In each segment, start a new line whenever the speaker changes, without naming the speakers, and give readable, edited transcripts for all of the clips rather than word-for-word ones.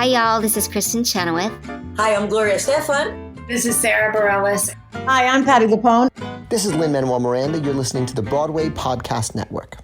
Hi, y'all. This is Kristen Chenoweth.
Hi, I'm Gloria Stefan.
This is Sarah Bareilles.
Hi, I'm Patty Lapone.
This is Lin-Manuel Miranda. You're listening to the Broadway Podcast Network.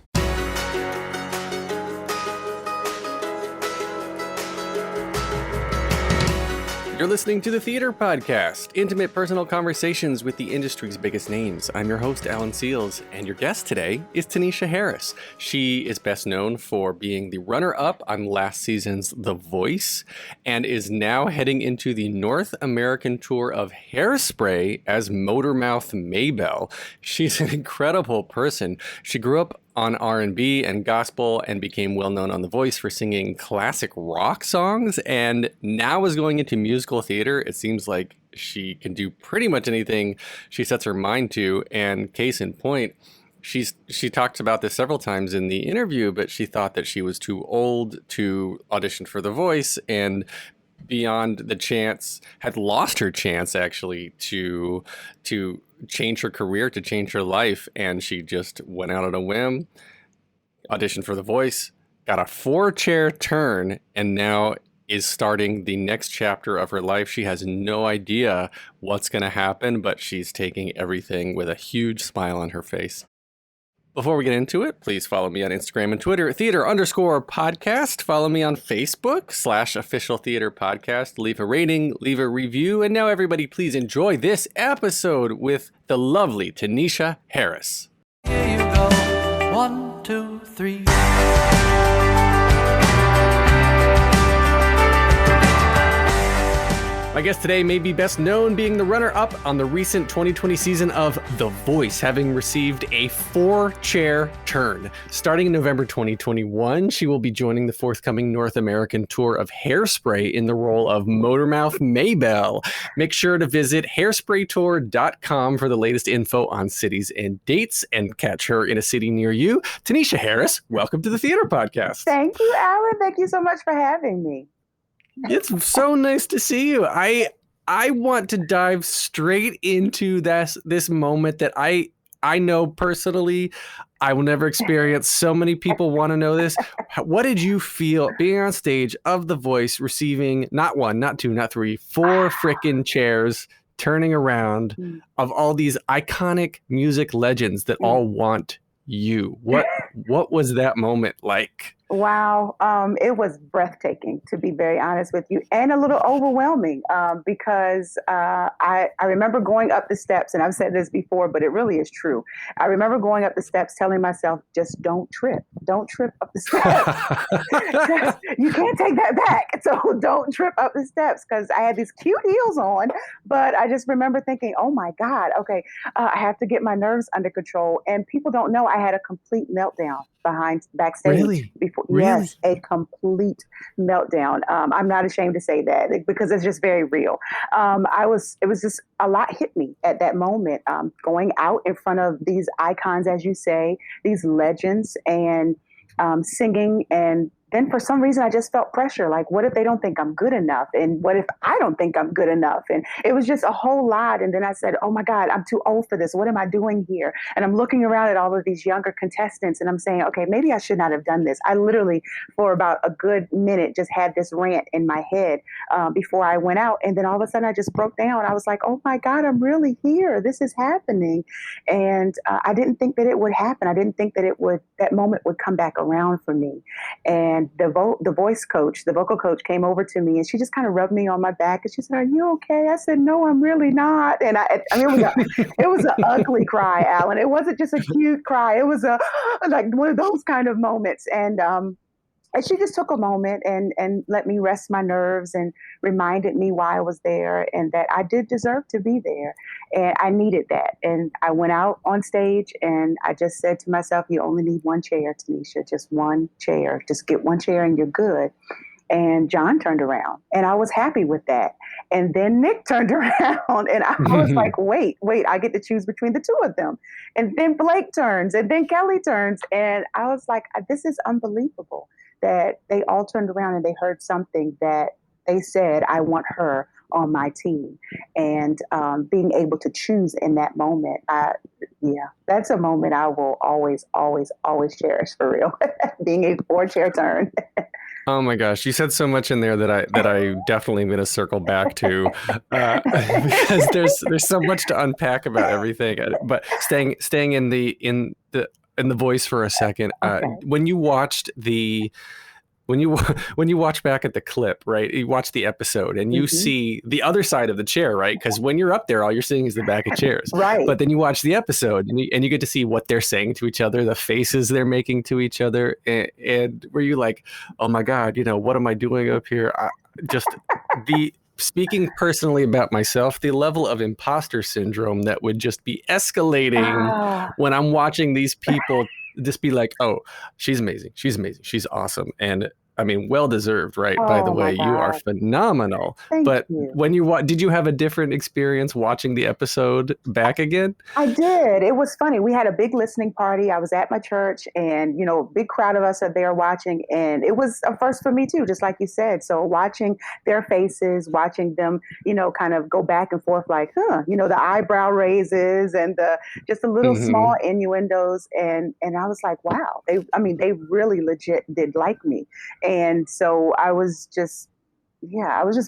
You're listening to the Theater Podcast, intimate personal conversations with the industry's biggest names. I'm your host, Alan Seals, and your guest today is Toneisha Harris. She is best known for being the runner-up on last season's The Voice, and is now heading into the North American tour of Hairspray as Motormouth Maybelle. She's an incredible person. She grew up on R&B and gospel and became well known on The Voice for singing classic rock songs, and now is going into musical theater. It seems like she can do pretty much anything she sets her mind to, and case in point, she talked about this several times in the interview, but she thought that she was too old to audition for The Voice, and beyond the chance, had lost her chance actually to change her career, to change her life, and she just went out on a whim, auditioned for The Voice, got a 4-chair turn, and now is starting the next chapter of her life. She has no idea what's going to happen, but she's taking everything with a huge smile on her face. Before we get into it, please follow me on Instagram and Twitter, theater_podcast. Follow me on Facebook, /official theater podcast. Leave a rating, leave a review. And now everybody, please enjoy this episode with the lovely Toneisha Harris.
Here you go. 1, 2, 3.
My guest today may be best known being the runner-up on the recent 2020 season of The Voice, having received a 4-chair turn. Starting in November 2021, she will be joining the forthcoming North American tour of Hairspray in the role of Motormouth Maybelle. Make sure to visit hairspraytour.com for the latest info on cities and dates, and catch her in a city near you. Toneisha Harris, welcome to the Theater Podcast.
Thank you, Alan. Thank you so much for having me.
It's so nice to see you. I want to dive straight into this moment that I know personally I will never experience. So many people want to know this. What did you feel being on stage of The Voice, receiving not 1, not 2, not 3, 4 frickin' chairs, turning around of all these iconic music legends that all want you? What was that moment like?
Wow. It was breathtaking, to be very honest with you, and a little overwhelming because I remember going up the steps, and I've said this before, but it really is true. I remember going up the steps telling myself, just don't trip up the steps. You can't take that back. So don't trip up the steps, because I had these cute heels on, but I just remember thinking, oh my God, okay, I have to get my nerves under control. And people don't know I had a complete meltdown backstage.
Really?
Before.
Really?
Yes, a complete meltdown. I'm not ashamed to say that, because it's just very real. It was just a lot hit me at that moment, going out in front of these icons, as you say, these legends, and singing. And then for some reason, I just felt pressure. Like, what if they don't think I'm good enough? And what if I don't think I'm good enough? And it was just a whole lot. And then I said, oh my God, I'm too old for this. What am I doing here? And I'm looking around at all of these younger contestants, and I'm saying, okay, maybe I should not have done this. I literally, for about a good minute, just had this rant in my head before I went out. And then all of a sudden I just broke down. I was like, oh my God, I'm really here. This is happening. And I didn't think that it would happen. I didn't think that that moment would come back around for me. And the vocal coach came over to me, and she just kind of rubbed me on my back, and she said, are you okay? I said, no, I'm really not. And I mean, it was an ugly cry, Alan. It wasn't just a cute cry. It was like one of those kind of moments. And she just took a moment and let me rest my nerves, and reminded me why I was there, and that I did deserve to be there. And I needed that. And I went out on stage, and I just said to myself, you only need 1 chair, Toneisha, just 1 chair. Just get 1 chair and you're good. And John turned around, and I was happy with that. And then Nick turned around, and I was like, wait, I get to choose between the 2 of them. And then Blake turns, and then Kelly turns. And I was like, this is unbelievable that they all turned around and they heard something that they said, I want her on my team. And being able to choose in that moment, that's a moment I will always, always, always cherish, for real. Being a 4-chair turn.
Oh my gosh, you said so much in there that I definitely am going to circle back to because there's so much to unpack about everything. But staying in the voice for a second,
Okay.
when you watched when you when you watch back at the clip, right? You watch the episode and you see the other side of the chair, right? Because when you're up there, all you're seeing is the back of chairs.
Right.
But then you watch the episode and you get to see what they're saying to each other, the faces they're making to each other, and were you like, oh my God, what am I doing up here? Speaking personally about myself, the level of imposter syndrome that would just be escalating when I'm watching these people just be like, oh, she's amazing. She's amazing. She's awesome. And I mean, well deserved, right? By the
Oh my
way, you are
God.
phenomenal.
Thank
But
you.
when did you have a different experience watching the episode back again?
I did. It was funny. We had a big listening party. I was at my church and, a big crowd of us are there watching. And it was a first for me too, just like you said. So watching their faces, watching them, kind of go back and forth like, the eyebrow raises and just the little small innuendos. And I was like, wow, they really legit did like me. And so I was just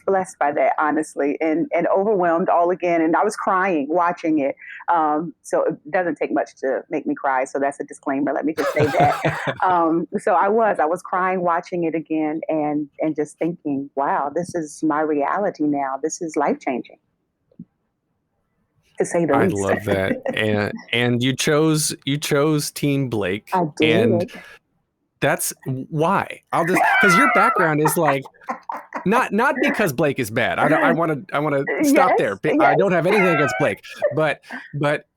blessed by that, honestly, and overwhelmed all again. And I was crying watching it. So it doesn't take much to make me cry. So that's a disclaimer. Let me just say that. So I was crying watching it again and just thinking, wow, this is my reality now. This is life-changing, to say the
I
least.
love that. And you chose Team Blake.
I did.
And that's why because your background is like not because Blake is bad. I want to stop there. I don't have anything against Blake, but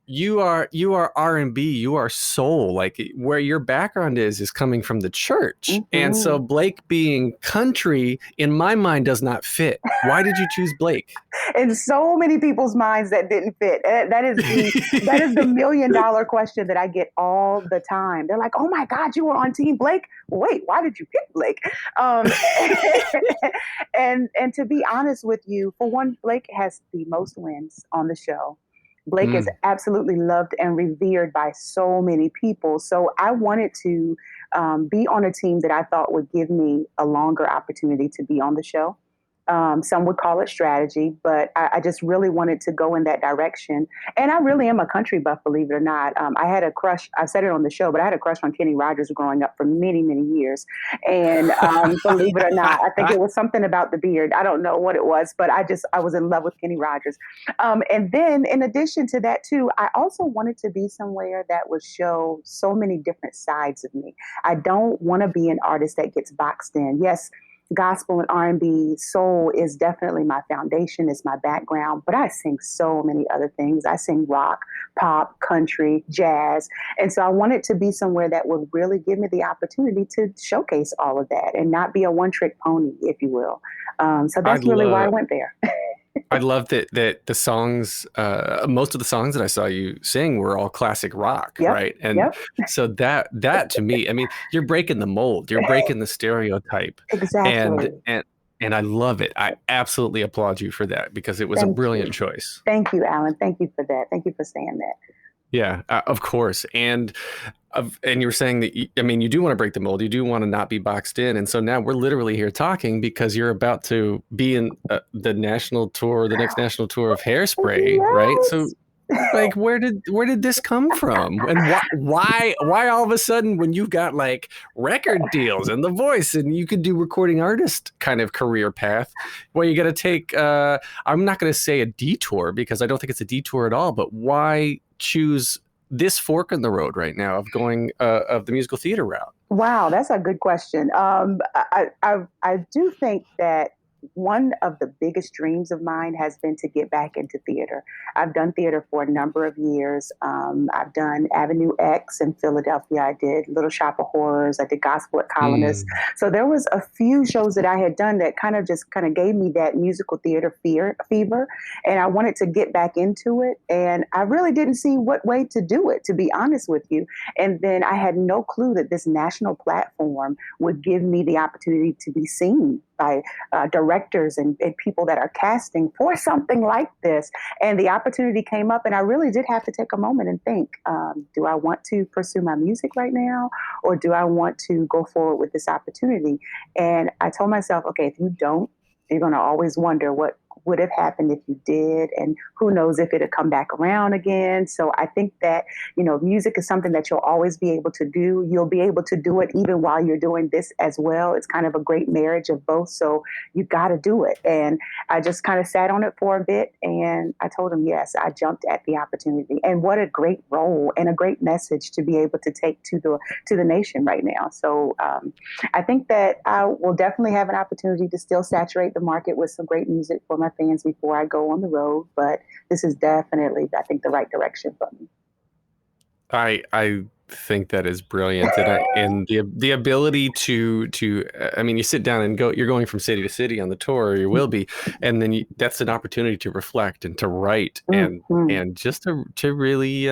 you are R&B, you are soul, like where your background is coming from the church. And so Blake being country in my mind does not fit. Why did you choose Blake?
In so many people's minds that didn't fit. That is the $1 million question that I get all the time. They're like, oh my God, you were on Team Blake. Wait, why did you pick Blake? And to be honest with you, for one, Blake has the most wins on the show. Blake is absolutely loved and revered by so many people. So I wanted to be on a team that I thought would give me a longer opportunity to be on the show. Some would call it strategy, but I just really wanted to go in that direction. And I really am a country buff, believe it or not. I had a crush. I said it on the show, but I had a crush on Kenny Rogers growing up for many, many years. And believe it or not, I think it was something about the beard. I don't know what it was, but I was in love with Kenny Rogers. And then in addition to that too, I also wanted to be somewhere that would show so many different sides of me. I don't want to be an artist that gets boxed in. Yes, gospel and R&B, soul is definitely my foundation, is my background, but I sing so many other things. I sing rock, pop, country, jazz. And so I wanted to be somewhere that would really give me the opportunity to showcase all of that and not be a one-trick pony, if you will. So that's really why I went there.
I love that the songs, most of the songs that I saw you sing were all classic rock, right? And so that to me, I mean, you're breaking the mold, you're breaking the stereotype.
Exactly.
And I love it. I absolutely applaud you for that because it was a brilliant choice.
Thank you, Alan. Thank you for that. Thank you for saying that.
Yeah, of course. And you were saying that, you do want to break the mold. You do want to not be boxed in. And so now we're literally here talking because you're about to be in the national tour, the next national tour of Hairspray, right? So like, where did this come from? And why all of a sudden when you've got like record deals and The Voice and you could do recording artist kind of career path, where you got to take, I'm not going to say a detour because I don't think it's a detour at all, but why choose this fork in the road right now of going of the musical theater route?
Wow, that's a good question. I do think that one of the biggest dreams of mine has been to get back into theater. I've done theater for a number of years. I've done Avenue X in Philadelphia. I did Little Shop of Horrors. I did Gospel at Colonists. So there was a few shows that I had done that kind of gave me that musical theater fever. And I wanted to get back into it. And I really didn't see what way to do it, to be honest with you. And then I had no clue that this national platform would give me the opportunity to be seen directors and people that are casting for something like this. And the opportunity came up, and I really did have to take a moment and think, do I want to pursue my music right now, or do I want to go forward with this opportunity? And I told myself, okay, if you don't, you're going to always wonder what would have happened if you did, and who knows if it'd come back around again. So I think that, music is something that you'll always be able to do. You'll be able to do it even while you're doing this as well. It's kind of a great marriage of both. So you got to do it. And I just kind of sat on it for a bit, and I told him, yes, I jumped at the opportunity. And what a great role and a great message to be able to take to the nation right now. So I think that I will definitely have an opportunity to still saturate the market with some great music for my fans before I go on the road, but this is definitely, I think, the right direction for me.
I think that is brilliant, and the ability to I mean, you sit down and you're going from city to city on the tour, or you will be, and then that's an opportunity to reflect and to write and just to really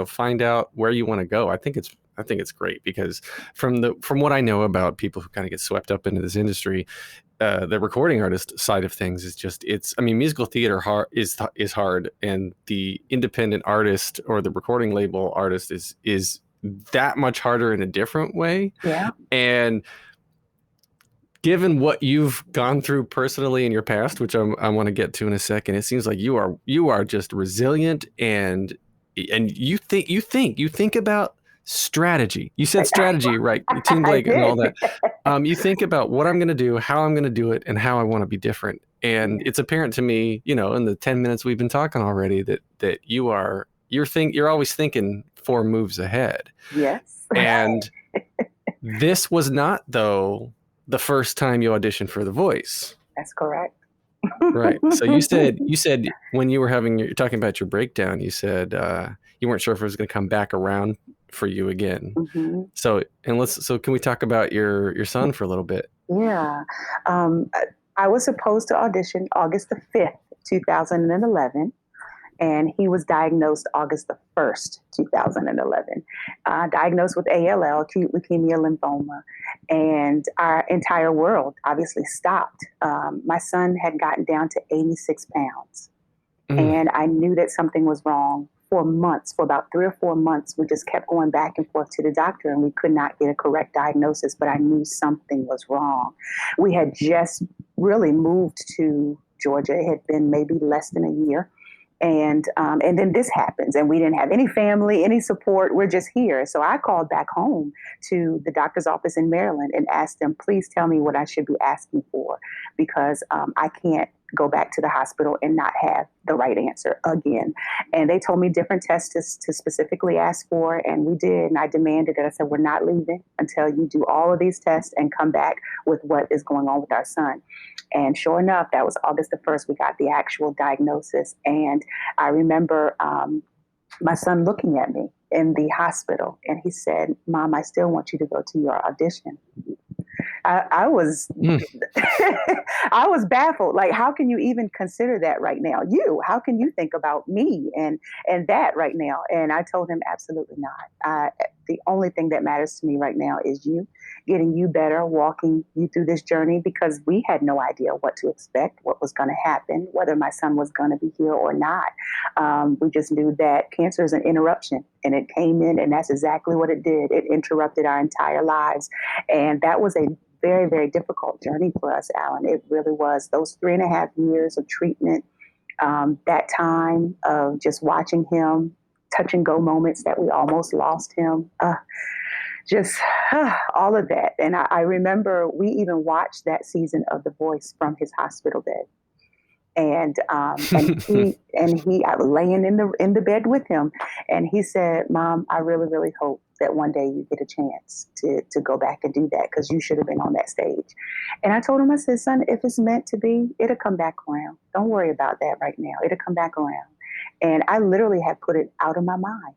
find out where you want to go. I think it's great, because from what I know about people who kind of get swept up into this industry, the recording artist side of things is musical theater is hard, and the independent artist or the recording label artist is that much harder in a different way.
Yeah.
And given what you've gone through personally in your past, which I want to get to in a second, it seems like you are just resilient, and you think about strategy. You said strategy, right? Team Blake and all that. You think about what I'm going to do, how I'm going to do it, and how I want to be different. And it's apparent to me, in the 10 minutes we've been talking already, that you're always thinking 4 moves ahead.
Yes.
And this was not, though, the first time you auditioned for The Voice.
That's correct.
Right. So you said when you were you're talking about your breakdown, you said you weren't sure if it was going to come back around for you again. Mm-hmm. So can we talk about your son for a little bit?
Yeah. I was supposed to audition August the 5th, 2011. And he was diagnosed August the 1st, 2011, diagnosed with ALL, acute leukemia lymphoma. And our entire world obviously stopped. My son had gotten down to 86 pounds. And I knew that something was wrong for months. For about 3 or 4 months, we just kept going back and forth to the doctor, and we could not get a correct diagnosis, but I knew something was wrong. We had just really moved to Georgia. It had been maybe less than a year. And then this happens, and we didn't have any family, any support. We're just here. So I called back home to the doctor's office in Maryland and asked them, please tell me what I should be asking for, because I can't go back to the hospital and not have the right answer again. And they told me different tests to specifically ask for, and we did. And I demanded it. I said, we're not leaving until you do all of these tests and come back with what is going on with our son. And sure enough, that was August the 1st, we got the actual diagnosis. And I remember my son looking at me in the hospital, and he said, Mom, I still want you to go to your audition. I was I was baffled. Like, how can you even consider that right now? How can you think about me and that right now? And I told him, absolutely not. The only thing that matters to me right now is you, getting you better, walking you through this journey, because we had no idea what to expect, what was going to happen, whether my son was going to be here or not. We just knew that cancer is an interruption, and it came in, and that's exactly what it did. It interrupted our entire lives. And that was a very, very difficult journey for us, Alan. It really was. Those 3.5 years of treatment, that time of just watching him, touch and go moments that we almost lost him, all of that. And I remember we even watched that season of The Voice from his hospital bed. And he I was laying in the bed with him, and he said, Mom, I really, really hope that one day you get a chance to go back and do that, because you should have been on that stage. And I told him, I said, son, if it's meant to be, it'll come back around. Don't worry about that right now. It'll come back around. And I literally had put it out of my mind.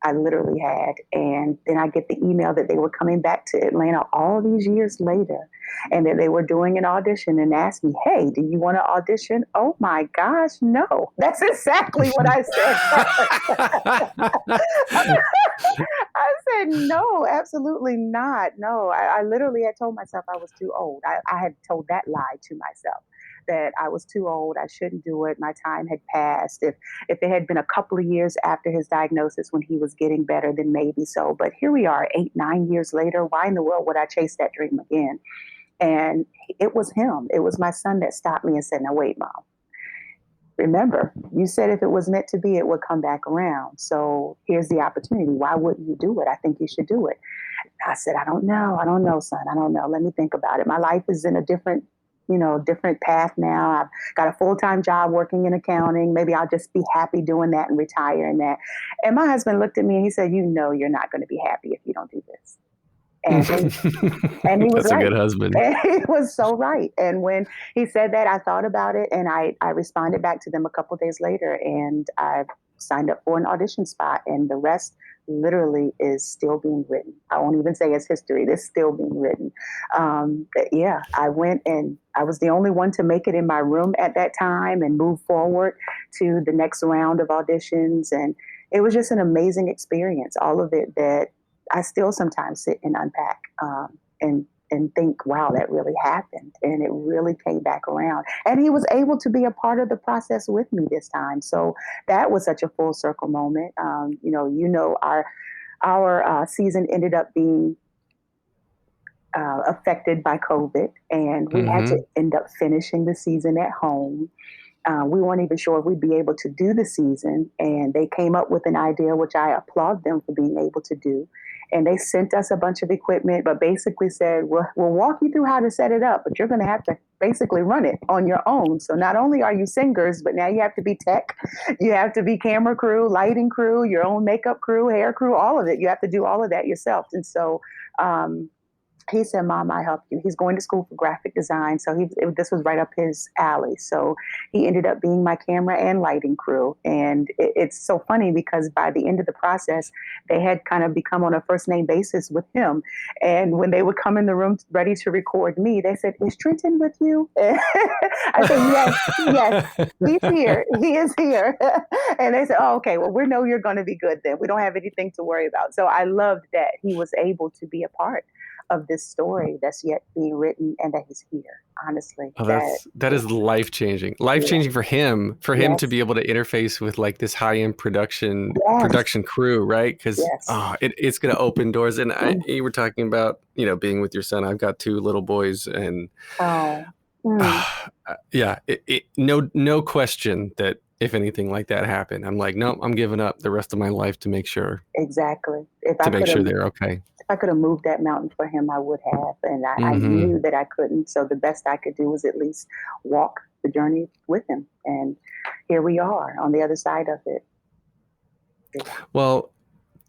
I literally had. And then I get the email that they were coming back to Atlanta all these years later, and that they were doing an audition, and asked me, hey, do you want to audition? Oh my gosh, no. That's exactly what I said. I said, no, absolutely not. No, I literally had told myself I was too old. I had told that lie to myself that I was too old. I shouldn't do it. My time had passed. If it had been a couple of years after his diagnosis when he was getting better, then maybe so. But here we are 8, 9 years later. Why in the world would I chase that dream again? And it was him. It was my son that stopped me and said, now wait, Mom. Remember, you said if it was meant to be, it would come back around. So here's the opportunity. Why wouldn't you do it? I think you should do it. I said, I don't know, son. I don't know. Let me think about it. My life is in a different path now. I've got a full-time job working in accounting. Maybe I'll just be happy doing that and retire in that. And my husband looked at me and he said, you know, you're not going to be happy if you don't do this. And he was
That's
right.
a good husband.
And he was so right. And when he said that, I thought about it, and I responded back to them a couple of days later, and I signed up for an audition spot, and the rest literally is still being written. I won't even say it's history. It's still being written. I went, and I was the only one to make it in my room at that time and move forward to the next round of auditions. And it was just an amazing experience, all of it, that I still sometimes sit and unpack and think, wow, that really happened. And it really came back around. And he was able to be a part of the process with me this time. So that was such a full circle moment. Our season ended up being affected by COVID, and we had to end up finishing the season at home. We weren't even sure if we'd be able to do the season, and they came up with an idea, which I applaud them for being able to do. And they sent us a bunch of equipment, but basically said, we'll walk you through how to set it up, but you're going to have to basically run it on your own. So not only are you singers, but now you have to be tech, you have to be camera crew, lighting crew, your own makeup crew, hair crew, all of it. You have to do all of that yourself. And so he said, Mom, I help you. He's going to school for graphic design. So this was right up his alley. So he ended up being my camera and lighting crew. And it's so funny because by the end of the process, they had kind of become on a first name basis with him. And when they would come in the room ready to record me, they said, is Trenton with you? I said, yes, he's here. He is here. And they said, oh, okay, well, we know you're going to be good then. We don't have anything to worry about. So I loved that he was able to be a part of this story that's yet being written, and that he's here, honestly.
That is life-changing for him to be able to interface with like this high-end production crew, right? Because it's going to open doors. And you were talking about, being with your son. I've got 2 little boys, and no question that if anything like that happened, I'm like, no, I'm giving up the rest of my life to make sure.
Exactly.
Make sure they're okay.
If I could have moved that mountain for him, I would have. And I knew that I couldn't. So the best I could do was at least walk the journey with him. And here we are on the other side of it.
Well,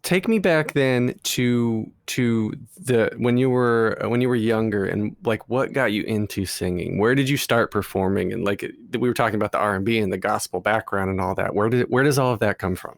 take me back then to the when you were younger, and like what got you into singing? Where did you start performing? And like we were talking about the R&B and the gospel background and all that. Where does all of that come from?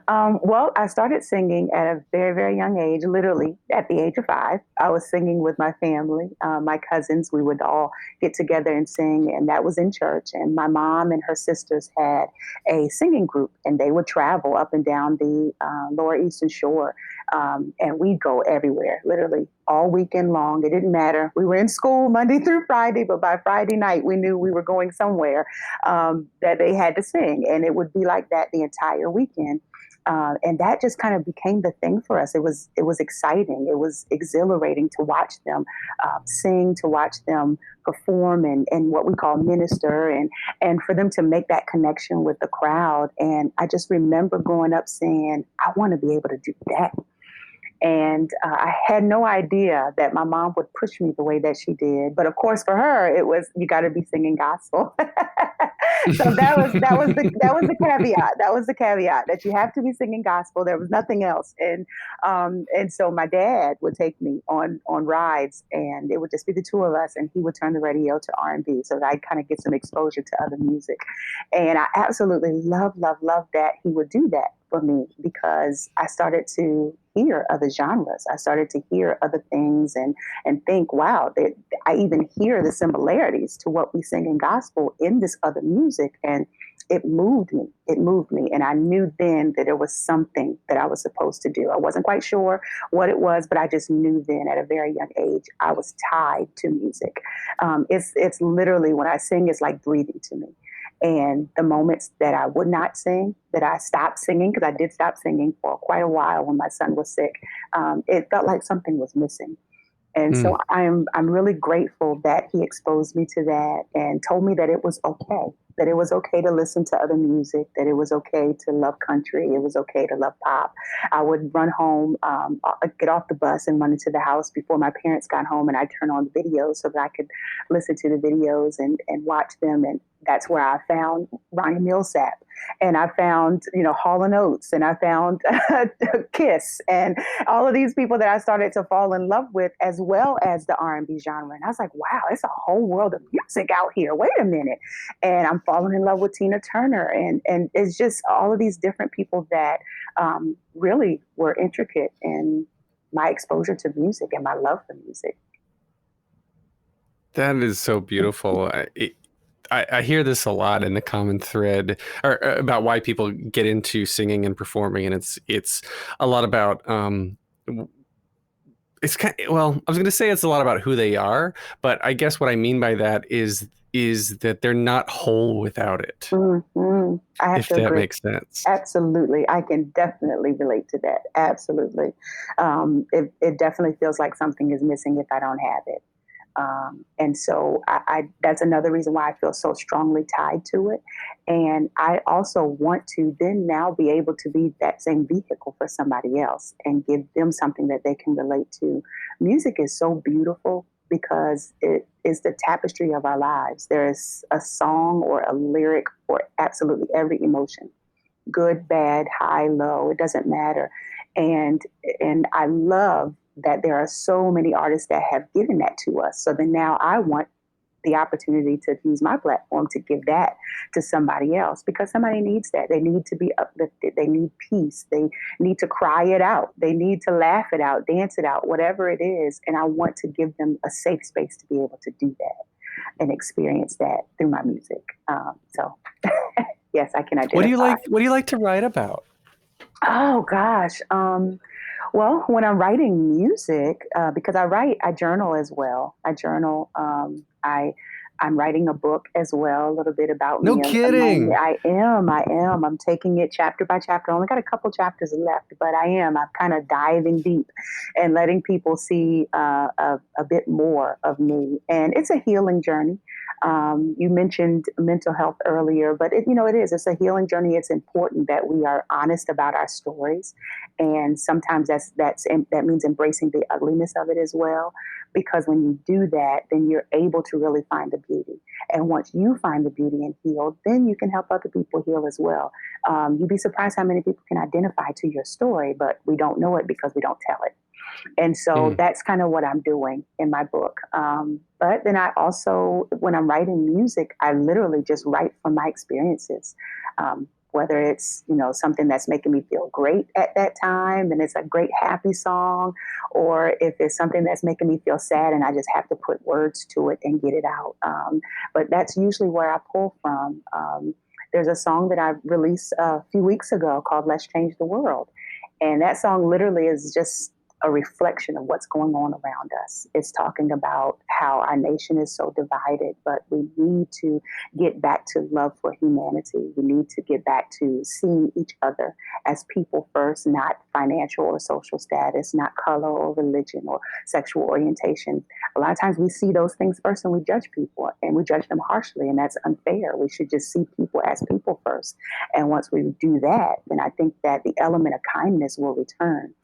Well, I started singing at a very, very young age, literally at the age of 5. I was singing with my family, my cousins. We would all get together and sing, and that was in church. And my mom and her sisters had a singing group, and they would travel up and down the Lower Eastern Shore, and we'd go everywhere, literally all weekend long. It didn't matter. We were in school Monday through Friday, but by Friday night, we knew we were going somewhere that they had to sing, and it would be like that the entire weekend. And that just kind of became the thing for us. It was exciting. It was exhilarating to watch them sing, to watch them perform and what we call minister, and for them to make that connection with the crowd. And I just remember growing up saying, I want to be able to do that. And I had no idea that my mom would push me the way that she did. But of course, for her, it was, you got to be singing gospel. So that was the caveat. That was the caveat, that you have to be singing gospel. There was nothing else. And so my dad would take me on rides, and it would just be the 2 of us, and he would turn the radio to R&B so that I'd kind of get some exposure to other music. And I absolutely love that he would do that for me, because I started to hear other genres. I started to hear other things and think, wow, I even hear the similarities to what we sing in gospel in this other music. And it moved me. It moved me. And I knew then that there was something that I was supposed to do. I wasn't quite sure what it was, but I just knew then at a very young age, I was tied to music. It's literally, when I sing, it's like breathing to me. And the moments that I would not sing, that I stopped singing, because I did stop singing for quite a while when my son was sick, it felt like something was missing. And so I'm really grateful that he exposed me to that and told me that it was okay to listen to other music, that it was okay to love country, it was okay to love pop. I would run home, get off the bus and run into the house before my parents got home, and I'd turn on the videos so that I could listen to the videos and watch them. And that's where I found Ronnie Millsap, and I found, Hall & Oates, and I found Kiss, and all of these people that I started to fall in love with, as well as the R&B genre. And I was like, wow, it's a whole world of music out here. Wait a minute. And I'm falling in love with Tina Turner. And it's just all of these different people that really were intricate in my exposure to music and my love for music.
That is so beautiful. I hear this a lot in the common thread about why people get into singing and performing, and it's a lot about it's kind of, well, I was going to say it's a lot about who they are, but I guess what I mean by that is that they're not whole without it.
Mm-hmm. I have
if
to
that
agree.
Makes sense.
Absolutely, I can definitely relate to that. Absolutely, it definitely feels like something is missing if I don't have it. And so I that's another reason why I feel so strongly tied to it. And I also want to then now be able to be that same vehicle for somebody else and give them something that they can relate to. Music is so beautiful because it is the tapestry of our lives. There is a song or a lyric for absolutely every emotion, good, bad, high, low, it doesn't matter. And I love that there are so many artists that have given that to us. So then now I want the opportunity to use my platform to give that to somebody else, because somebody needs that. They need to be uplifted. They need peace. They need to cry it out. They need to laugh it out, dance it out, whatever it is. And I want to give them a safe space to be able to do that and experience that through my music. So yes, I can identify.
What do you like to write about?
Oh gosh. Well, when I'm writing music, because I journal as well. I journal. I'm writing a book as well, a little bit about me.
No kidding.
I am. I'm taking it chapter by chapter. I only got a couple chapters left, but I'm kind of diving deep and letting people see a bit more of me. And it's a healing journey. You mentioned mental health earlier, but it is. It's a healing journey. It's important that we are honest about our stories, and sometimes that means embracing the ugliness of it as well. Because when you do that, then you're able to really find the beauty. And once you find the beauty and heal, then you can help other people heal as well. You'd be surprised how many people can identify to your story, but we don't know it because we don't tell it. And so that's kind of what I'm doing in my book. But then I also, when I'm writing music, I literally just write from my experiences. Whether it's, something that's making me feel great at that time and it's a great happy song, or if it's something that's making me feel sad and I just have to put words to it and get it out. But that's usually where I pull from. There's a song that I released a few weeks ago called Let's Change the World. And that song literally is just a reflection of what's going on around us. It's talking about how our nation is so divided, but we need to get back to love for humanity. We need to get back to seeing each other as people first, not financial or social status, not color or religion or sexual orientation. A lot of times we see those things first and we judge people, and we judge them harshly, and that's unfair. We should just see people as people first. And once we do that, then I think that the element of kindness will return.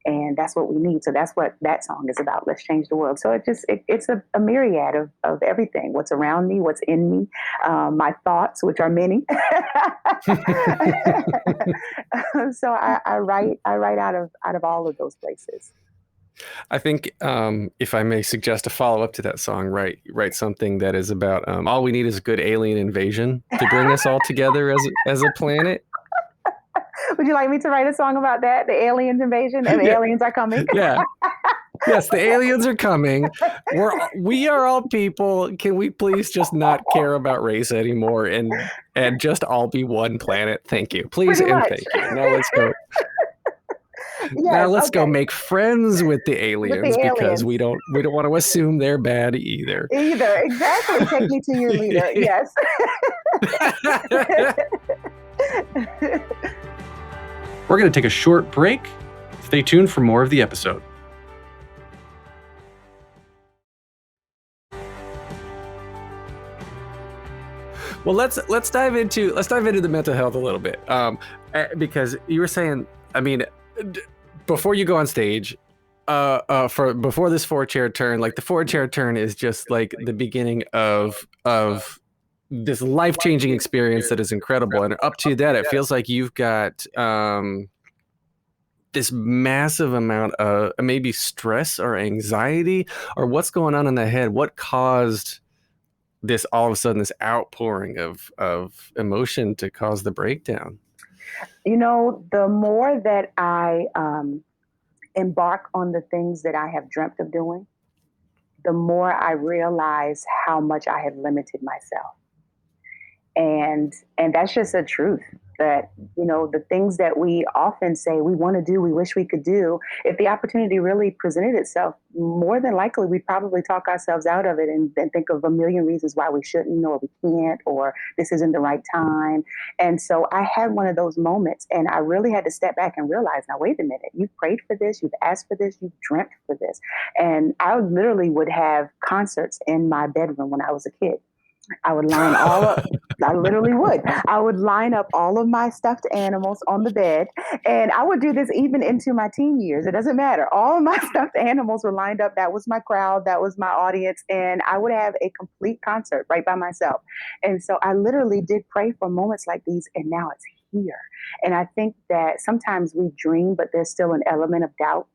And that's what we need. So that's what that song is about. Let's change the world. So it's a myriad of everything. What's around me, what's in me, my thoughts, which are many. So I write out of all of those places.
I think if I may suggest a follow-up to that song, write something that is about all we need is a good alien invasion to bring us all together as a planet.
Would you like me to write a song about that? The aliens invasion and the aliens are coming?
Yeah. Yes, the aliens are coming. We are all people. Can we please just not care about race anymore and just all be one planet? Thank you. Please
Pretty
and
much.
thank you. Now let's go. Now
Yes,
let's go
okay.
make friends with the
With the
aliens because
aliens.
we don't want to assume they're bad either.
Either. Exactly. Take me to your leader. Yes.
We're going to take a short break. Stay tuned for more of the episode. Well, let's dive into the mental health a little bit, because you were saying, I mean, before you go on stage, before this 4-chair turn, like the 4-chair turn is just like the beginning of this life-changing experience that is incredible, and up to that, it feels like you've got this massive amount of maybe stress or anxiety, or what's going on in the head. What caused this all of a sudden, this outpouring of emotion to cause the breakdown?
You know, the more that I embark on the things that I have dreamt of doing, the more I realize how much I have limited myself. And that's just a truth that, you know, the things that we often say we want to do, we wish we could do, if the opportunity really presented itself, more than likely we'd probably talk ourselves out of it and think of a million reasons why we shouldn't, or we can't, or this isn't the right time. And so I had one of those moments, and I really had to step back and realize, now, wait a minute, you've prayed for this, you've asked for this, you've dreamt for this. And I literally would have concerts in my bedroom when I was a kid. I would line I literally would. I would line up all of my stuffed animals on the bed. And I would do this even into my teen years. It doesn't matter. All of my stuffed animals were lined up. That was my crowd. That was my audience. And I would have a complete concert right by myself. And so I literally did pray for moments like these. And now it's here. And I think that sometimes we dream, but there's still an element of doubt.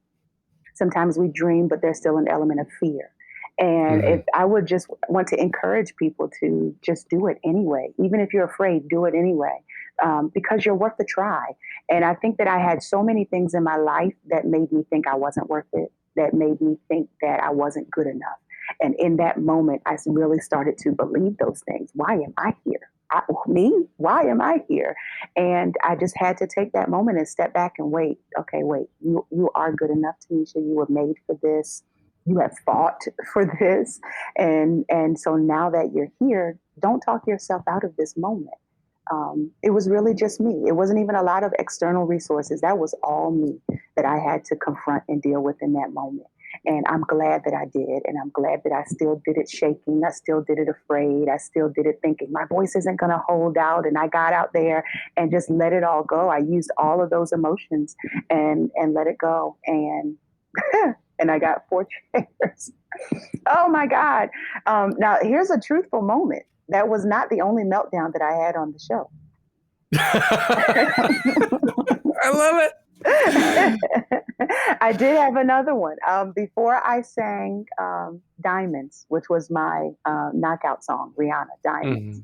Sometimes we dream, but there's still an element of fear. And if I would just want to encourage people to just do it anyway, even if you're afraid, do it anyway, because you're worth the try. And I think that I had so many things in my life that made me think I wasn't worth it, that made me think that I wasn't good enough. And in that moment, I really started to believe those things. Why am I here? Why am I here? And I just had to take that moment and step back and wait. Okay, wait, you are good enough, Toneisha. You were made for this. You have fought for this. And so now that you're here, don't talk yourself out of this moment. It was really just me. It wasn't even a lot of external resources. That was all me that I had to confront and deal with in that moment. And I'm glad that I did. And I'm glad that I still did it shaking. I still did it afraid. I still did it thinking my voice isn't going to hold out. And I got out there and just let it all go. I used all of those emotions and let it go. And and I got 4 chairs. Oh my God. Now here's a truthful moment. That was not the only meltdown that I had on the show.
I love it.
I did have another one. Before I sang Diamonds, which was my knockout song, Rihanna, Diamonds.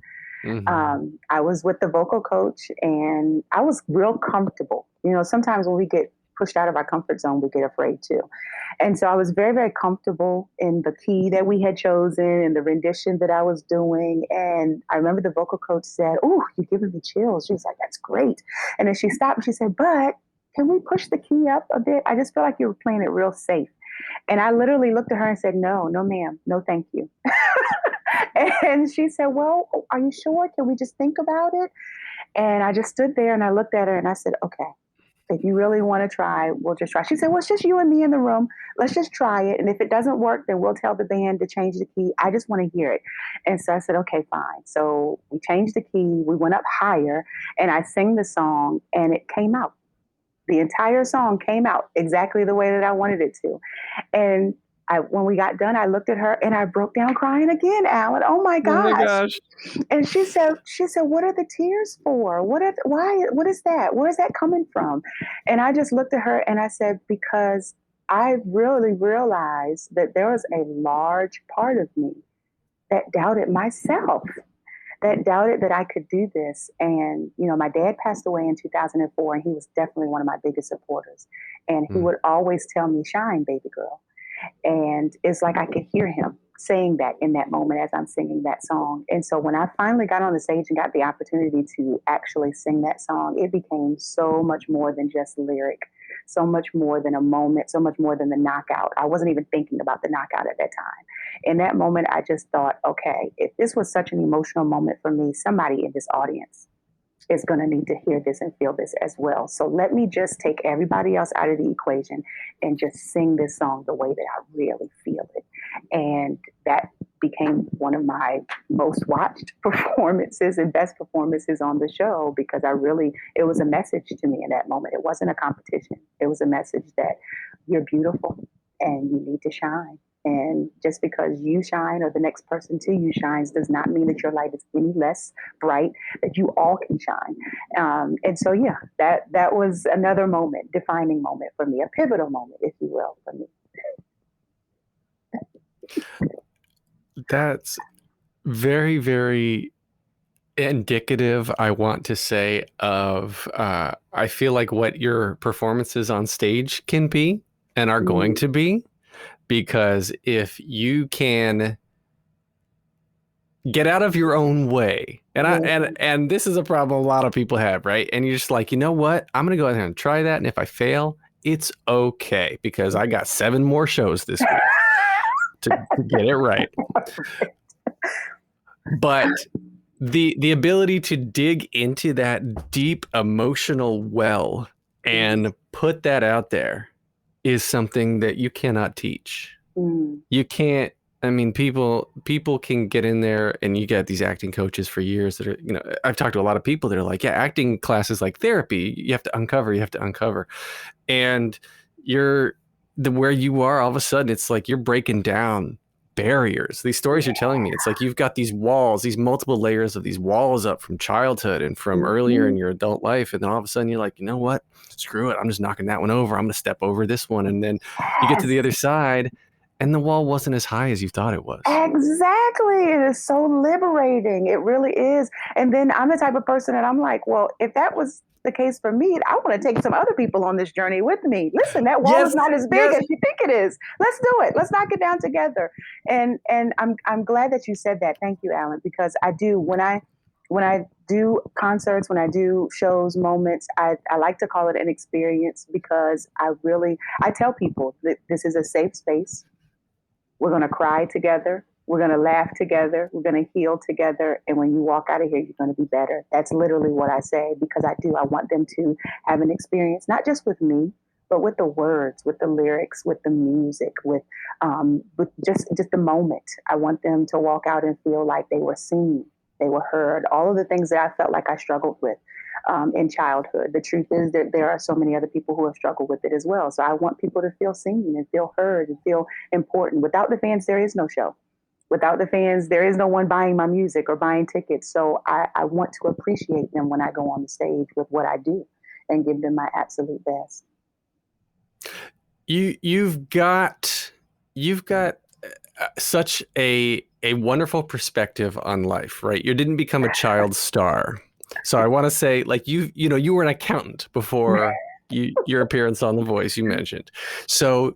I was with the vocal coach and I was real comfortable. You know, sometimes when we get pushed out of our comfort zone, we get afraid too. And so I was very, very comfortable in the key that we had chosen and the rendition that I was doing. And I remember the vocal coach said, "Oh, you're giving me chills." She was like, "That's great." And then she stopped and she said, "But can we push the key up a bit? I just feel like you were playing it real safe." And I literally looked at her and said, "No, ma'am. No, thank you." And she said, "Well, are you sure? Can we just think about it?" And I just stood there and I looked at her and I said, "Okay, if you really want to try, we'll just try." She said, "Well, it's just you and me in the room. Let's just try it. And if it doesn't work, then we'll tell the band to change the key. I just want to hear it." And so I said, "Okay, fine." So we changed the key. We went up higher and I sang the song and it came out. The entire song came out exactly the way that I wanted it to. And when we got done, I looked at her and I broke down crying again, Alan. Oh my gosh.
Oh my gosh.
And she said, "What are the tears for? What is that? Where is that coming from?" And I just looked at her and I said, "Because I really realized that there was a large part of me that doubted myself, that doubted that I could do this." And, you know, my dad passed away in 2004 and he was definitely one of my biggest supporters. And he would always tell me, "Shine, baby girl." And it's like I could hear him saying that in that moment as I'm singing that song. And so when I finally got on the stage and got the opportunity to actually sing that song, it became so much more than just lyric, so much more than a moment, so much more than the knockout. I wasn't even thinking about the knockout at that time. In that moment, I just thought, okay, if this was such an emotional moment for me, somebody in this audience is going to need to hear this and feel this as well. So let me just take everybody else out of the equation and just sing this song the way that I really feel it. And that became one of my most watched performances and best performances on the show, because it was a message to me in that moment. It wasn't a competition. It was a message that you're beautiful and you need to shine. And just because you shine or the next person to you shines does not mean that your light is any less bright, that you all can shine. And so, yeah, that was another moment, defining moment for me, a pivotal moment, if you will, for me.
That's very, very indicative, I want to say, of I feel like what your performances on stage can be and are going to be. Because if you can get out of your own way, and this is a problem a lot of people have, right? And you're just like, you know what? I'm going to go ahead and try that. And if I fail, it's okay, because I got 7 more shows this week to get it right. But the ability to dig into that deep emotional well and put that out there is something that you cannot teach. You can't. I mean, people can get in there, and you get these acting coaches for years that are, I've talked to a lot of people that are like, yeah, acting class is like therapy. You have to uncover. And where you are, all of a sudden, it's like you're breaking down barriers. These stories you're telling me, it's like you've got these walls, these multiple layers of these walls up from childhood and from earlier in your adult life. And then all of a sudden you're like, you know what? Screw it. I'm just knocking that one over. I'm going to step over this one. And then you get to the other side, and the wall wasn't as high as you thought it was.
Exactly. It is so liberating. It really is. And then I'm the type of person that I'm like, well, if that was the case for me, I want to take some other people on this journey with me. Listen, that wall is not as big as you think it is. Let's do it. Let's knock it down together. And I'm glad that you said that. Thank you, Alan, because I do, when I do concerts, when I do shows, moments, I like to call it an experience, because I tell people that this is a safe space. We're going to cry together. We're going to laugh together. We're going to heal together. And when you walk out of here, you're going to be better. That's literally what I say, because I want them to have an experience, not just with me, but with the words, with the lyrics, with the music, with just the moment. I want them to walk out and feel like they were seen, they were heard, all of the things that I felt like I struggled with in childhood. The truth is that there are so many other people who have struggled with it as well. So I want people to feel seen and feel heard and feel important. Without the fans, there is no show. Without the fans, there is no one buying my music or buying tickets. So I want to appreciate them when I go on the stage with what I do and give them my absolute best.
You've got such a wonderful perspective on life, right? You didn't become a child star. So I want to say, like, you were an accountant before your appearance on The Voice, you mentioned. So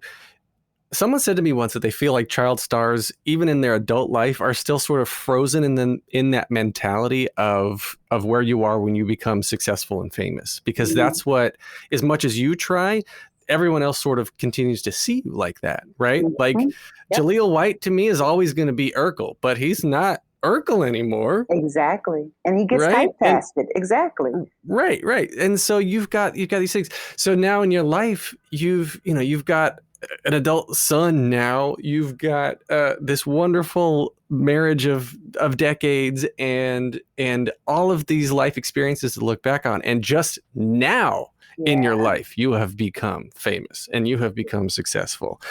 someone said to me once that they feel like child stars, even in their adult life, are still sort of frozen in that mentality of where you are when you become successful and famous, because that's what, as much as you try, everyone else sort of continues to see you like that, right? Like Jaleel White to me is always going to be Urkel, but he's not Urkel anymore.
Exactly. And he gets typecasted. Exactly.
Right. And so you've got these things. So now in your life, you've got an adult son now. You've got this wonderful marriage of decades and all of these life experiences to look back on. And just now in your life, you have become famous and you have become successful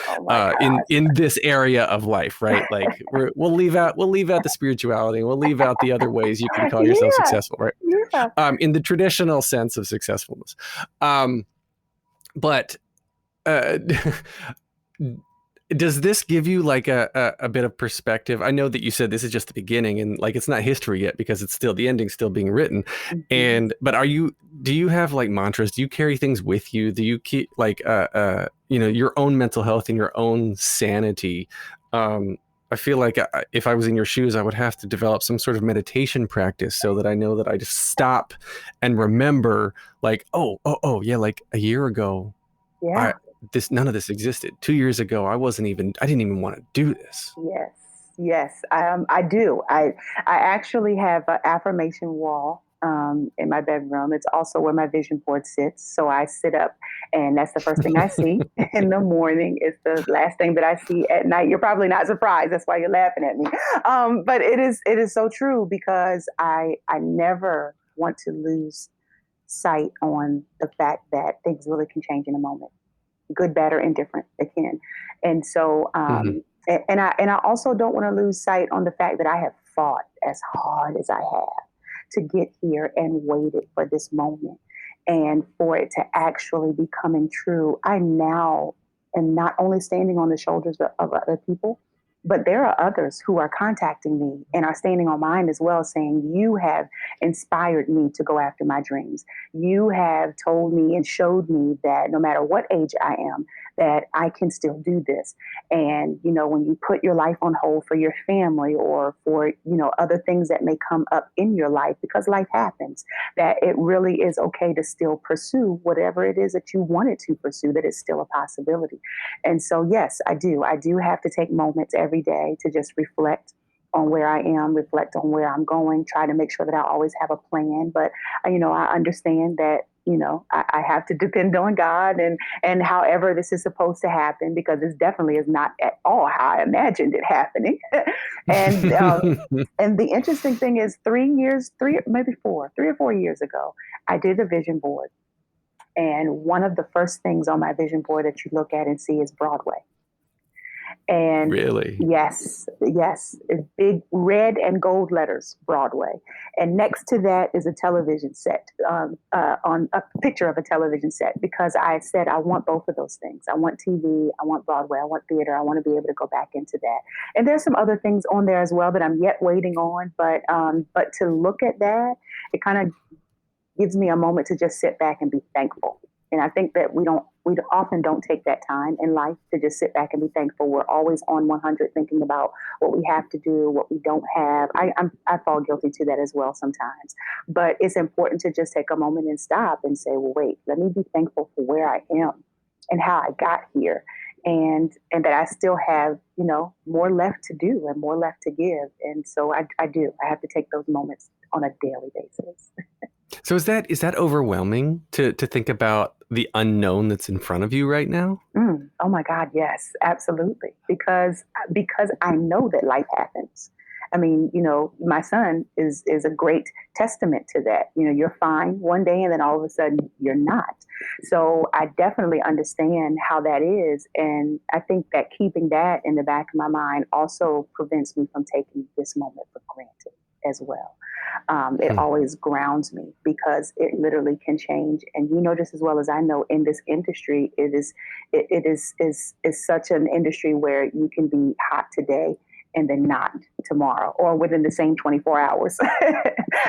in this area of life, right? Like we'll leave out the spirituality, we'll leave out the other ways you can call yourself successful, right? Yeah. In the traditional sense of successfulness. But Does this give you like a bit of perspective? I know that you said this is just the beginning and like it's not history yet because it's still the ending's still being written.
Mhm.
But do you have like mantras? Do you carry things with you? Do you keep like your own mental health and your own sanity? I feel like if I was in your shoes, I would have to develop some sort of meditation practice so that I know that I just stop and remember like, oh yeah, like a year ago,
Yeah.
none of this existed. 2 years ago, I didn't even want to do this.
Yes. Yes. I do. I actually have an affirmation wall in my bedroom. It's also where my vision board sits. So I sit up, and that's the first thing I see in the morning. It's the last thing that I see at night. You're probably not surprised. That's why you're laughing at me. But it is so true because I never want to lose sight on the fact that things really can change in a moment, good, bad, or indifferent. It can. And so,
Mhm.
and I also don't want to lose sight on the fact that I have fought as hard as I have to get here and waited for this moment and for it to actually be coming true. I now am not only standing on the shoulders of other people, but there are others who are contacting me and are standing on mine as well, saying, "You have inspired me to go after my dreams. You have told me and showed me that no matter what age I am, that I can still do this." And, when you put your life on hold for your family or for, other things that may come up in your life, because life happens, that it really is okay to still pursue whatever it is that you wanted to pursue, that it's still a possibility. And so, yes, I do. I do have to take moments every day to just reflect on where I am, reflect on where I'm going, try to make sure that I always have a plan. But, I understand that, I have to depend on God and however this is supposed to happen, because this definitely is not at all how I imagined it happening. and, and the interesting thing is 3 or 4 years ago, I did a vision board. And one of the first things on my vision board that you look at and see is Broadway. And
Really?
yes, yes, it's big red and gold letters, Broadway. And next to that is a television set, on a picture of a television set, because I said I want both of those things. I want TV, I want Broadway, I want theater. I want to be able to go back into that. And there's some other things on there as well that I'm yet waiting on. But to look at that, it kind of gives me a moment to just sit back and be thankful. And I think that we often don't take that time in life to just sit back and be thankful. We're always on 100 thinking about what we have to do, what we don't have. I fall guilty to that as well sometimes. But it's important to just take a moment and stop and say, well, wait, let me be thankful for where I am and how I got here. And that I still have, more left to do and more left to give. And so I do. I have to take those moments on a daily basis.
So is that overwhelming to think about the unknown that's in front of you right now?
Oh my God, yes, absolutely. Because I know that life happens. I mean, my son is a great testament to that. You're fine one day and then all of a sudden you're not. So I definitely understand how that is. And I think that keeping that in the back of my mind also prevents me from taking this moment for granted as well. It always grounds me because it literally can change. And just as well as I know, in this industry, it is such an industry where you can be hot today and then not tomorrow, or within the same 24 hours,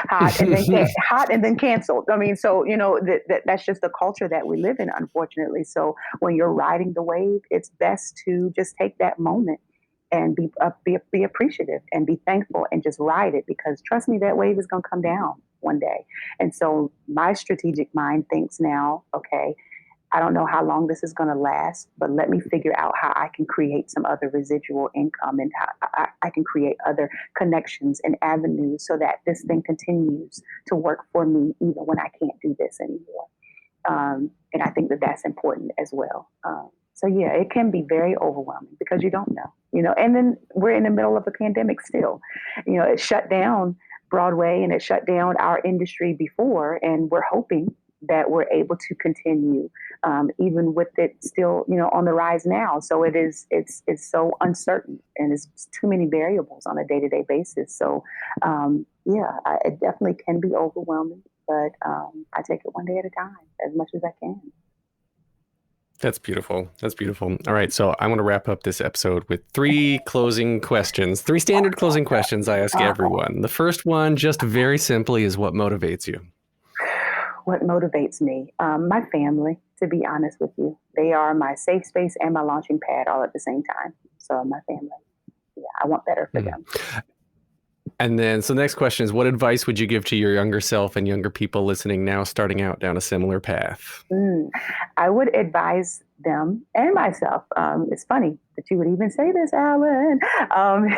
hot and then canceled. I mean, so that's just the culture that we live in, unfortunately. So when you're riding the wave, it's best to just take that moment and be appreciative and be thankful and just ride it, because trust me, that wave is going to come down one day. And so my strategic mind thinks now, okay, I don't know how long this is going to last, but let me figure out how I can create some other residual income and how I can create other connections and avenues so that this thing continues to work for me even when I can't do this anymore. And I think that that's important as well. So yeah, it can be very overwhelming because you don't know, and then we're in the middle of a pandemic still. It shut down Broadway and it shut down our industry before, and we're hoping that we're able to continue, even with it still, on the rise now. So it's so uncertain and there's too many variables on a day-to-day basis. So it definitely can be overwhelming, but I take it one day at a time as much as I can.
That's beautiful. That's beautiful. All right. So I want to wrap up this episode with three closing questions, three standard closing questions I ask everyone. The first one, just very simply, is what motivates you?
What motivates me? My family, to be honest with you. They are my safe space and my launching pad all at the same time. So my family. Yeah, I want better for them.
And then, so the next question is, what advice would you give to your younger self and younger people listening now, starting out down a similar path?
I would advise them and myself. It's funny that you would even say this, Alan. At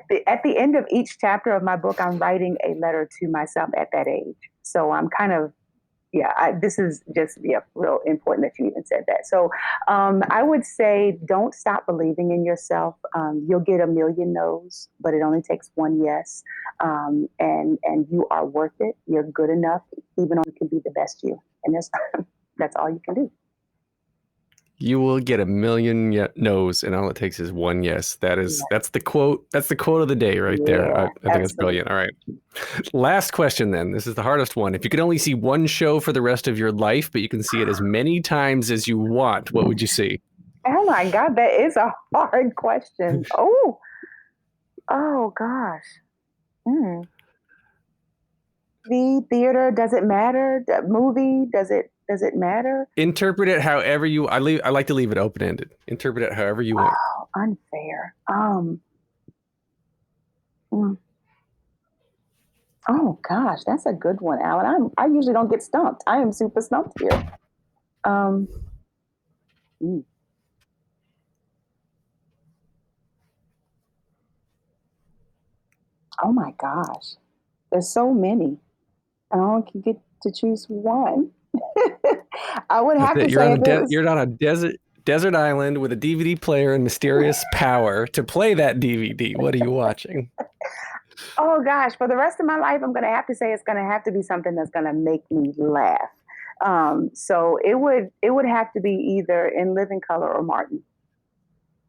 the end of each chapter of my book, I'm writing a letter to myself at that age. So I'm kind of, this is just real important that you even said that. So I would say, don't stop believing in yourself. You'll get a million no's, but it only takes one yes. And you are worth it. You're good enough, even though you can be the best you. And that's all you can do.
You will get a million no's, and all it takes is one yes. That's the quote. That's the quote of the day right there. I think it's brilliant. All right. Last question then. This is the hardest one. If you could only see one show for the rest of your life, but you can see it as many times as you want, what would you see? Oh my God, that is a hard question. Oh gosh. The theater, does it matter? The movie, does it matter? Interpret it however you. I like to leave it open ended. Interpret it however you want.
Oh, unfair. Oh gosh, that's a good one, Alan. I usually don't get stumped. I am super stumped here. Oh my gosh, there's so many. I only can get to choose one. I would have to say you're on a desert island with a DVD player and mysterious power to play that DVD. What are you watching? Oh gosh, for the rest of my life, I'm going to have to say it's going to have to be something that's going to make me laugh. So it would have to be either In Living Color or Martin.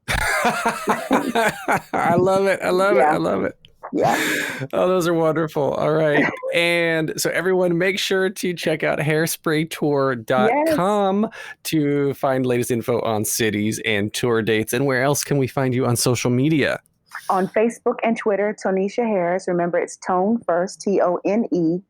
I love it. I love it. Yeah. Oh, those are wonderful. All right. And so everyone, make sure to check out hairspraytour.com to find latest info on cities and tour dates. And where else can we find you on social media? On Facebook and Twitter, Toneisha Harris. Remember, it's Tone first, Toneisha.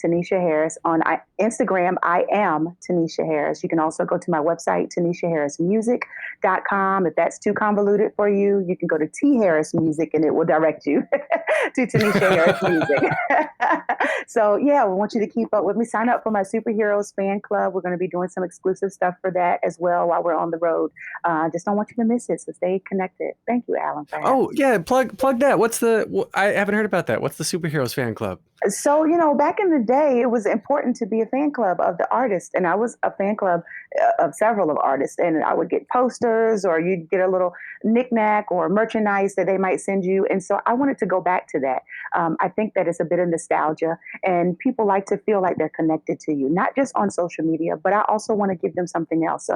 Toneisha Harris. On Instagram, I am Toneisha Harris. You can also go to my website, ToneishaHarrisMusic.com. If that's too convoluted for you, you can go to T Harris Music and it will direct you to Toneisha Harris Music. So yeah, we want you to keep up with me. Sign up for my Superheroes fan club. We're going to be doing some exclusive stuff for that as well while we're on the road. Just don't want you to miss it. So stay connected. Thank you, Alan. Oh yeah, plug that. I haven't heard about that. What's the Superheroes fan club? So, back in the day, it was important to be a fan club of the artist. And I was a fan club of several of artists. And I would get posters, or you'd get a little knickknack or merchandise that they might send you. And so I wanted to go back to that. I think that it's a bit of nostalgia, and people like to feel like they're connected to you, not just on social media, but I also want to give them something else.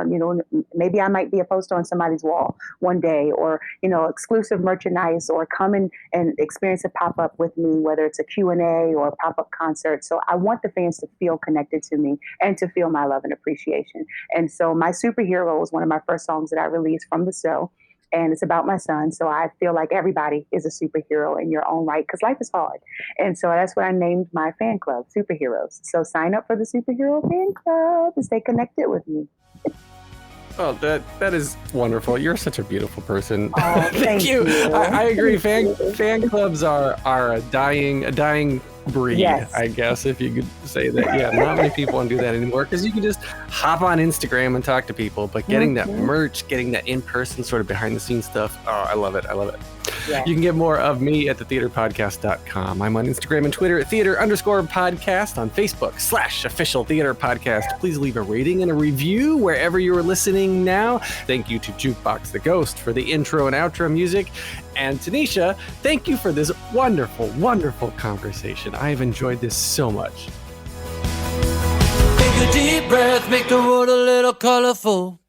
Maybe I might be a poster on somebody's wall one day, or, exclusive merchandise, or come and experience a pop-up with me, whether it's a Q&A or a pop-up concert. So I want the fans to feel connected to me and to feel my love and appreciation. And so My Superhero was one of my first songs that I released from the show. And it's about my son. So I feel like everybody is a superhero in your own right, because life is hard. And so that's what I named my fan club, Superheroes. So sign up for the Superhero fan club and stay connected with me. Oh, that is wonderful. You're such a beautiful person. Oh, thank you. I agree. Fan clubs are a dying breed, yes. I guess, if you could say that. Yeah, not many people want to do that anymore, because you can just hop on Instagram and talk to people. But getting that merch, getting that in-person sort of behind-the-scenes stuff, I love it. Yeah. You can get more of me at thetheaterpodcast.com. I'm on Instagram and Twitter at theater_podcast, on Facebook /official theater podcast. Please leave a rating and a review wherever you are listening now. Thank you to Jukebox the Ghost for the intro and outro music. And Toneisha, thank you for this wonderful, wonderful conversation. I have enjoyed this so much.
Take a deep breath, make the world a little colorful.